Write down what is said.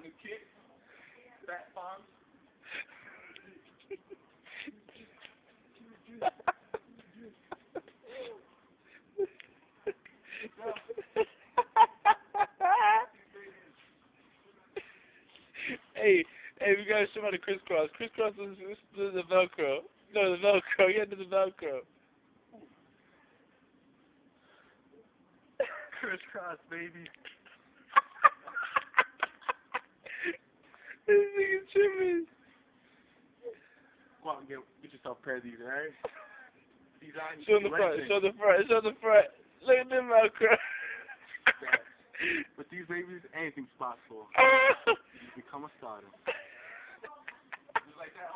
new kit. Fat Farms. Hey, we gotta show about the crisscross. Crisscross is the Velcro. No, the Velcro. You gotta do the Velcro. Crisscross, baby. This nigga's tripping. Go out and get yourself a pair of these, alright? These on. Show the front. Show the front. Show the front. Look at them Velcro. With these babies, anything's possible. You become a starter. Just like that.